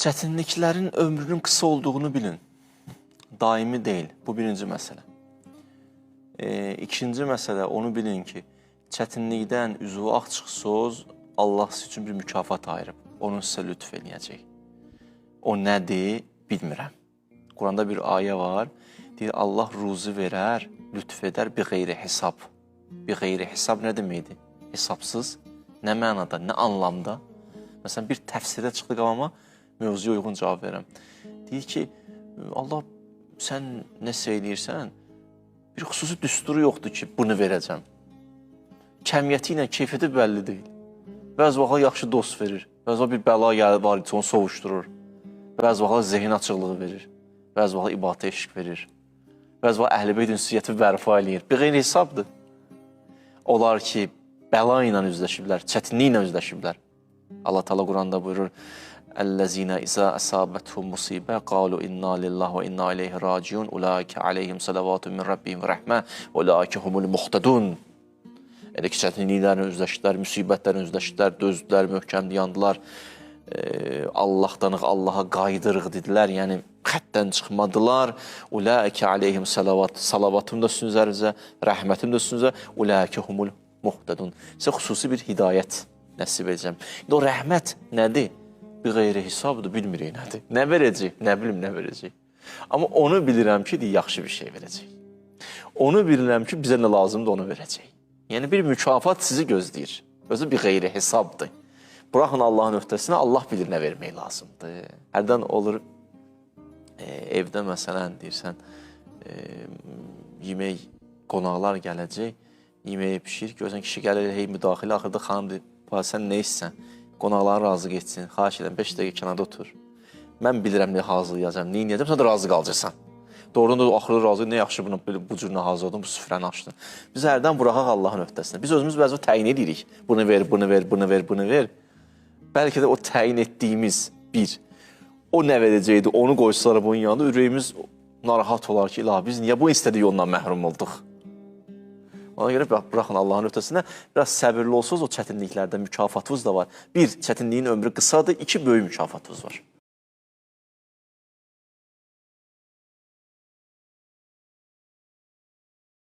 Çətinliklərin ömrünün qısa olduğunu bilin. Daimi deyil. Bu birinci məsələ. İkinci məsələ, onu bilin ki, çətinlikdən üzvü ağ çıxsınız, Allah sizin üçün bir mükafat ayırıb. Onun sizə lütf eləyəcək. O nədir, bilmirəm. Quranda bir ayə var. Deyir, Allah ruzi verər, lütf edər, bir qeyri hesab. Bir qeyri hesab nə deməkdir? Hesabsız. Nə mənada, nə anlamda? Məsələn, bir təfsirə çıxdı qavama, mövzuya uyğun cavab verəm. Deyir ki, Allah sən nə söyləyirsən, bir xüsusi düsturu yoxdur ki, bunu verəcəm. Kəmiyyəti ilə keyfiyyəti bəlli deyil. Bəzi vaxtlar yaxşı dost verir, bəzi vaxtlar bir bəla var ki, onu sovuşdurur. Bəzi vaxtlar zehin açıqlığı verir, bəzi vaxtlar ibadətə eşq verir. Bəzi vaxtlar əhl-i beyt ünsiyyəti bərpa eləyir. Bir qeyri hesabdır. Onlar ki, bəla ilə üzləşiblər, çətinlik ilə üzləşiblər. Allah Teala Quranda buyurur, "Ellezina iza asabatuhum musibə qalu inna lillahi və inna ileyhi raciun ulaika aleyhim salavatun min rabbihim və rahmə və ulaika humul muhtadun." Elə ki, çətinliklərin üzləşdilər, müsibətlərin üzləşdilər, dözdülər, möhkəm dayandılar, Allahdanıq, Allaha qaydırıq dedilər, yəni xəttdən çıxmadılar. Ulaika aleyhim salavatun da sizin üzərinizə, rəhmətim də sizin üzərinizə, ulaika humul muhtadun. Sizə xüsusi bir hidayət nəsib edəcəm. O rəhmət nədir? Bir qeyri hesabdır, bilmirik nədir. Nə verəcək? Nə bilim, nə verəcək. Amma onu bilirəm ki, yaxşı bir şey verəcək. Onu bilirəm ki, bizə nə lazımdır, onu verəcək. Yəni, bir mükafat sizi gözləyir. Özü bir qeyri hesabdır. Buraxın Allahın öhdəsinə, Allah bilir nə vermək lazımdır. Hərdən olur, evdə məsələn, deyirsən, yemək, qonaqlar gələcək, yeməyi pişir, görsən kişi gəlir, hey müdaxilə, axırda xanım deyir, sən nə istsən? Qonaqların razı geçsin, xahiş edən 5 dəqiqə kənarda otur. Mən bilirəm nə hazırlayacam, nə inəyəcəm, sən də razı qalacaqsan. Doğrudan da axırda razı, nə yaxşı bu cür nə hazırladın, bu süfrəni açdın. Biz hərdən buraxaq Allahın öhdəsinə. Biz özümüz bəzi təyin edirik. Bunu ver, bunu ver, bunu ver, bunu ver. Bəlkə də o təyin etdiyimiz bir, o nə verəcəkdi, onu qoysalar bunun yanında, ürəyimiz narahat olar ki, ilahi, biz niyə bu istədik ondan məhrum olduq? Ona görə buraxın Allahın öhdəsinə, biraz səbirli olsunuz, o çətinliklərdə mükafatınız da var. Bir, çətinliyin ömrü qısadır, iki, böyük mükafatınız var.